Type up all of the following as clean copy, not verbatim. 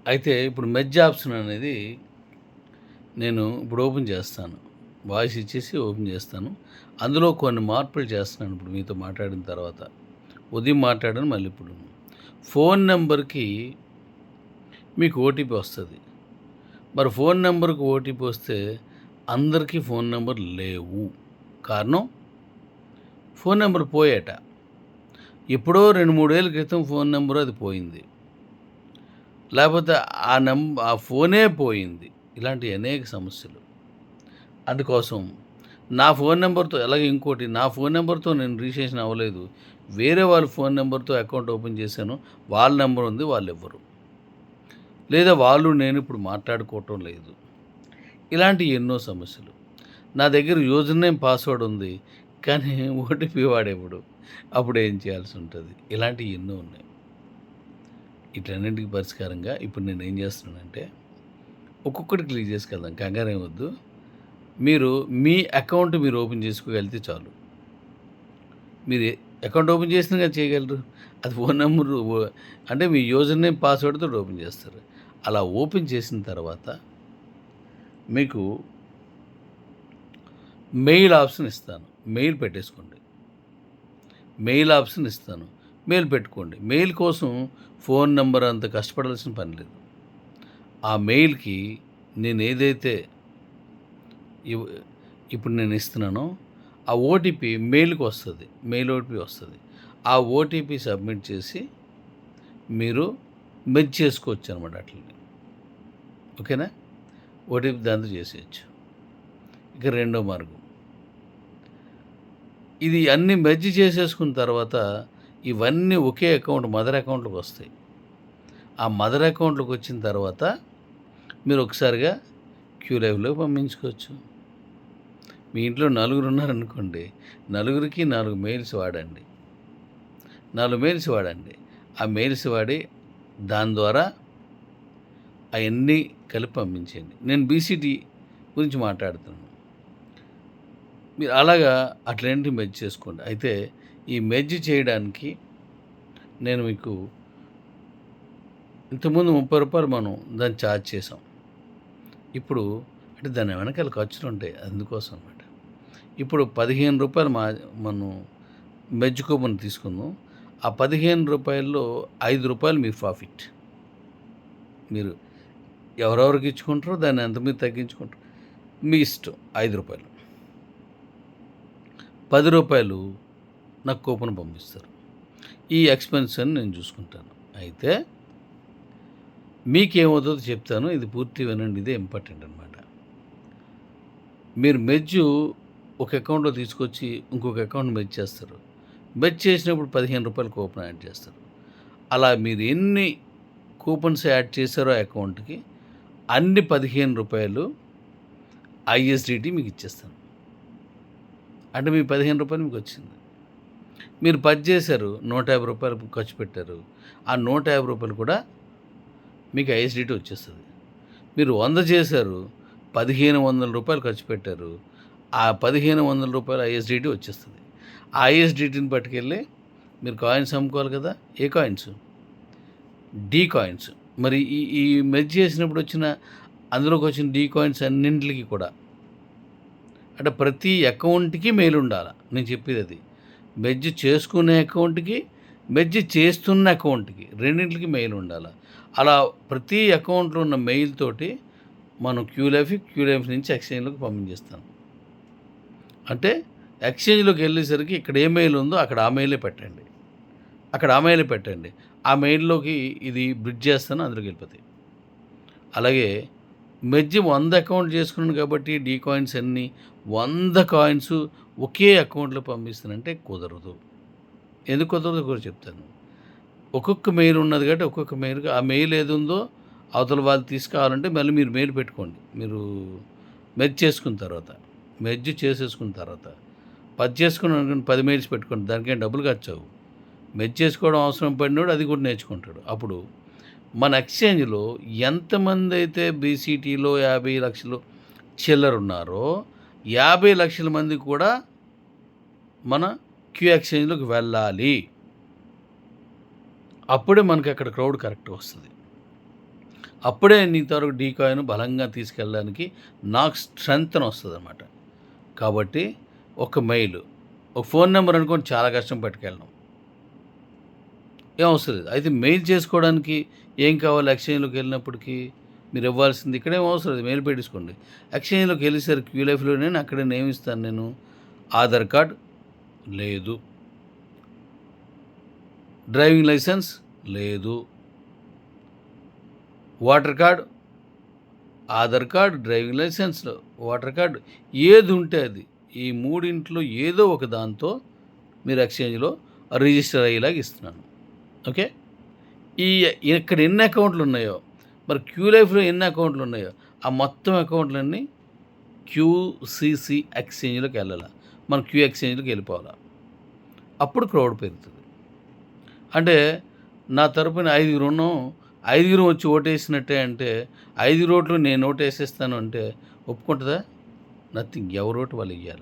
అయితే ఇప్పుడు merge option అనేది నేను ఇప్పుడు ఓపెన్ చేస్తాను. వాయిస్ ఇచ్చేసి ఓపెన్ చేస్తాను. అందులో కొన్ని మార్పులు చేస్తున్నాను ఇప్పుడు మీతో మాట్లాడిన తర్వాత. ఉదయం మాట్లాడాను మళ్ళీ ఇప్పుడు. ఫోన్ నంబర్‌కి మీకు ఓటీపీ వస్తది. మరి ఫోన్ నంబర్‌కి ఓటీపీ వస్తే అందరికీ ఫోన్ నంబర్ లేవు. కారణం ఫోన్ నంబర్ పోయాట. ఎప్పుడో 2, 3 ఏళ్ల క్రితం ఫోన్ నంబరు అది పోయింది. లేపోతే ఆ ఫోనే పోయింది. ఇలాంటి అనేక సమస్యలు. అందుకోసం నా ఫోన్ నంబర్‌తో ఎలాగో ఇంకోటి నా ఫోన్ నంబర్‌తో నేను రిజిస్ట్రేషన్ అవ్వలేదు. వేరే వాళ్ళ ఫోన్ నంబర్‌తో అకౌంట్ ఓపెన్ చేశాను. వాళ్ళ నంబర్ ఉంది. వాళ్ళివ్వరు. లేదా వాళ్ళు నేను ఇప్పుడు మాట్లాడుకోవటం లేదు. ఇలాంటి ఎన్నో సమస్యలు. నా దగ్గర యూజర్ నేమ్, పాస్వర్డ్ ఉంది. కానీ ఓటీపీ వాడెవడు? అప్పుడు ఏం చేయాల్సి ఉంటది? ఇలాంటియి ఎన్నో ఉన్నాయి. వీటన్నిటికి పరిష్కారంగా ఇప్పుడు నేనేం చేస్తున్నానంటే ఒక్కొక్కటి క్లిక్ చేసుకెళ్దాం. కంగారేం వద్దు. మీరు మీ అకౌంట్ మీరు ఓపెన్ చేసుకోగలిగితే చాలు. మీరు అకౌంట్ ఓపెన్ చేసినాక చేయగలరు. అది ఫోన్ నంబరు అంటే మీ యూజర్ నేమ్, పాస్వర్డ్‌తోటి ఓపెన్ చేస్తారు. అలా ఓపెన్ చేసిన తర్వాత మీకు మెయిల్ ఆప్షన్ ఇస్తాను. మెయిల్ పెట్టేసుకోండి. మెయిల్ ఆప్షన్ ఇస్తాను. మెయిల్ పెట్టుకోండి. మెయిల్ కోసం ఫోన్ నంబర్ అంత కష్టపడాల్సిన పని లేదు. ఆ మెయిల్‌కి నేనేదైతే ఇవ్ ఇప్పుడు నేను ఇస్తున్నానో ఆ ఓటీపీ మెయిల్‌కి వస్తది. మెయిల్ ఓటీపీ వస్తది. ఆ ఓటీపీ సబ్మిట్ చేసి మీరు మెర్జ్ చేసుకోవచ్చనమాట ఆటిల్ని. ఓకేనా? ఓటీపీ దాంతో చేసేయొచ్చు. ఇక రెండో మార్గం. ఇది అన్నీ మెర్జ్ చేసేసుకున్న తర్వాత ఇవన్నీ ఒకే అకౌంట్ మదర్ అకౌంట్‌లోకి వస్తాయి. ఆ మదర్ అకౌంట్‌లోకి వచ్చిన తర్వాత మీరు ఒకసారిగా క్యూలైవ్‌లోకి పంపించుకోవచ్చు. మీ ఇంట్లో నలుగురున్నారనుకోండి. నలుగురికి 4 మెయిల్స్ వాడండి. 4 మెయిల్స్ వాడండి. ఆ మెయిల్స్ వాడి దాని ద్వారా అయన్నీ కలిపి పంపించేయండి. నేను బీసీటీ గురించి మాట్లాడుతున్నాను. మీరు అలాగా అట్లన్నిటిని మెర్జ్ చేసుకోండి. అయితే ఈ మెర్జ్ చేయడానికి నేను మీకు ఇంతకుముందు రూ. 30 మనం దాన్ని ఛార్జ్ చేసాం. ఇప్పుడు అంటే దాని వెనకాల ఖర్చులుంటాయి. అందుకోసం అనమాట. ఇప్పుడు రూ. 15 మనం మెర్జ్ కూపన్ తీసుకుందాం. ఆ రూ. 15లో రూ. 5 మీ ప్రాఫిట్. మీరు ఎవరెవరికి ఇచ్చుకుంటారో దాన్ని ఎంత మీరు తగ్గించుకుంటారో మీ ఇష్టం. రూ. 5 రూ. 10 నాకు కూపన్ పంపిస్తారు. ఈ ఎక్స్‌పెన్స్ అని నేను చూసుకుంటాను. అయితే మీకేమవుతుందో చెప్తాను. ఇది పూర్తిగా వినండి. ఇదే ఇంపార్టెంట్ అనమాట. మీరు మెర్జ్ ఒక అకౌంట్‌లో తీసుకొచ్చి ఇంకొక అకౌంట్ మెర్జ్ చేస్తారు. మెర్జ్ చేసినప్పుడు రూ. 15 కూపన్ యాడ్ చేస్తారు. అలా మీరు ఎన్ని కూపన్స్ యాడ్ చేశారో అకౌంట్‌కి అన్ని రూ. 15 ఐఎస్‌డిటీ మీకు ఇచ్చేస్తాను. అంటే మీ రూ. 15 మీకొచ్చింది. మీరు 10 చేశారు. రూ. 150 ఖర్చు పెట్టారు. ఆ రూ. 150 కూడా మీకు ఐఎస్‌డిటీ వచ్చేస్తది. మీరు 100 చేశారు. రూ. 1500 ఖర్చు పెట్టారు. ఆ రూ. 1500 ఐఎస్‌డిటీ వచ్చేస్తది. ఆ ఐఎస్‌డిటీని పట్టుకెళ్ళి మీరు కాయిన్స్ అమ్ముకోవాలి కదా! ఏ కాయిన్స్? D coins. మరి ఈ ఈ మెర్జ్ చేసినప్పుడు వచ్చిన అందులోకి వచ్చిన డీ కాయిన్స్ అన్నింటికి కూడా అంటే ప్రతి అకౌంట్‌కి మెయిల్ ఉండాల. నేను చెప్పేదది. మెర్జ్ చేసుకునే అకౌంట్‌కి, మెర్జ్ చేస్తున్న అకౌంట్‌కి రెండిట్లికి మెయిల్ ఉండాల. అలా ప్రతి అకౌంట్‌లో ఉన్న మెయిల్ తోటి మనం క్యూలైఫ్ నుంచి ఎక్స్‌చేంజ్‌లోకి పంపించేస్తాం. అంటే ఎక్స్‌చేంజ్‌లోకి వెళ్ళేసరికి ఇక్కడ ఏ మెయిల్ ఉందో అక్కడ ఆ మెయిలే పెట్టండి. అక్కడ ఆ మెయిలే పెట్టండి. ఆ మెయిల్‌లోకి ఇది బ్రిడ్జ్ చేస్తాను అందులోకి వెళ్ళిపోతాయి. అలాగే మెర్జ్ 100 అకౌంట్ చేసుకున్నాను కాబట్టి డీ కాయిన్స్ అన్నీ 100 కాయిన్స్ ఒకే అకౌంట్‌లో పంపిస్తానంటే కుదరదు. ఎందుకు కుదరదో కూడా చెప్తాను. ఒక్కొక్క మెయిల్ ఉన్నది కాబట్టి ఒక్కొక్క మెయిల్‌కి ఆ మెయిల్ ఏదుందో అవతల వాళ్ళు తీసుకోవాలంటే మళ్ళీ మీరు మెయిల్ పెట్టుకోండి. మీరు మెర్జ్ చేసుకున్న తర్వాత. మెర్జ్ చేసేసుకున్న తర్వాత 10 చేసుకున్నాను అనుకోండి 10 మెయిల్స్ పెట్టుకోండి. దానికేం డబ్బులు ఖర్చవ్వు. మెర్జ్ చేసుకోవడం అవసరం పడినోడు అది కూడా నేర్చుకుంటాడు. అప్పుడు మన ఎక్స్‌చేంజ్‌లో ఎంతమందైతే బీసీటీలో 50,00,000 చిల్లరున్నారో 50,00,000 మంది కూడా మన క్యూ ఎక్స్‌చేంజ్‌లోకి వెళ్ళాలి. అప్పుడే మనకి అక్కడ క్రౌడ్ కరెక్ట్‌గా వస్తది. అప్పుడే నీ తాలూకు డీ కాయిన్ బలంగా తీసుకెళ్ళడానికి నాకు స్ట్రెంగ్త్ అని వస్తుందన్నమాట. కాబట్టి ఒక మెయిల్, ఒక ఫోన్ నెంబర్ అనుకోని చాలా కష్టం పట్టుకెళ్ళడం. ఏం అవసరం లేదు. అయితే మెయిల్ చేసుకోవడానికి ఏం కావాలి ఎక్స్‌చేంజ్‌లోకి వెళ్ళినప్పటికి మీరు ఇవ్వాల్సింది ఇక్కడేం అవసరం లేదు. మెయిల్ పెట్టేసుకోండి. ఎక్స్‌చేంజ్‌లోకి వెళ్ళేసరికి క్యూ లైఫ్‌లోనే అక్కడ ఏమిస్తాను నేను, ఆధార్ కార్డ్ లేదు, డ్రైవింగ్ లైసెన్స్ లేదు, voter card, Aadhaar card, driving licence, voter card ఏది ఉంటే అది. ఈ మూడింట్లో ఏదో ఒక దాంతో మీరు ఎక్స్‌చేంజ్‌లో రిజిస్టర్ అయ్యేలాగా ఇస్తున్నాను. ఓకే. ఈ ఇక్కడ ఎన్ని అకౌంట్లు ఉన్నాయో, మరి క్యూ లైఫ్‌లో ఎన్ని అకౌంట్లు ఉన్నాయో, ఆ మొత్తం అకౌంట్లన్నీ క్యూసీసీ ఎక్స్‌చేంజ్‌లోకి వెళ్ళాలా. మనం క్యూ ఎక్స్‌చేంజ్‌లోకి వెళ్ళిపోవాలా. అప్పుడు క్రౌడ్ పెరుగుతుంది. అంటే నా తరపున ఐదుగురు ఉన్నాం, ఐదుగురం వచ్చి ఓటేసినట్టే అంటే, ఐదుగురు ఓట్లు నేను ఓటేసేస్తాను అంటే ఒప్పుకుంటుందా? నథింగ్. ఎవరి ఓటు వాళ్ళు ఎయ్యాల.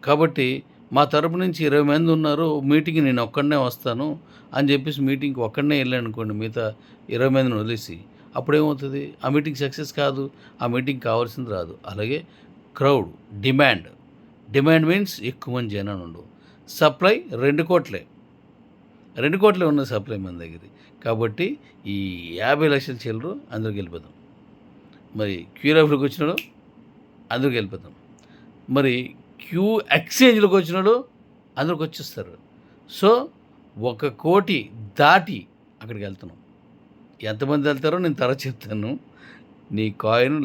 కాబట్టి మా తరపు నుంచి 20 మంది ఉన్నారు. మీటింగ్‌కి నేను ఒక్కడినే వస్తాను అని చెప్పేసి మీటింగ్‌కి ఒక్కడినే ఎళ్ళాననుకోండి మిగతా 20 మందిని వదిలేసి. అప్పుడేమవుతది? ఆ మీటింగ్ సక్సెస్ కాదు. ఆ మీటింగ్‌కి కావాల్సింది రాదు. అలాగే క్రౌడ్, డిమాండ్. డిమాండ్ మీన్స్ ఎక్కువ మంది జనాలుండవు. సప్లై 2,00,00,000 2,00,00,000 ఉన్న సప్లై మన దగ్గర. కాబట్టి ఈ 50,00,000 చిల్లరు అందులోకెళ్ళిపోదాం. మరి క్యూ లైఫ్‌లోకి వచ్చినోడు అందులోకెళ్ళిపోదాం. మరి క్యూ ఎక్స్‌చేంజ్‌లోకి వచ్చినోడు అందులోకొచ్చేస్తారు. సో, 1,00,00,000 దాటి అక్కడికెళ్తున్నాం. ఎంతమంది ఎళ్తారో నేను తర్వాత చెప్తాను. నీ కాయిన్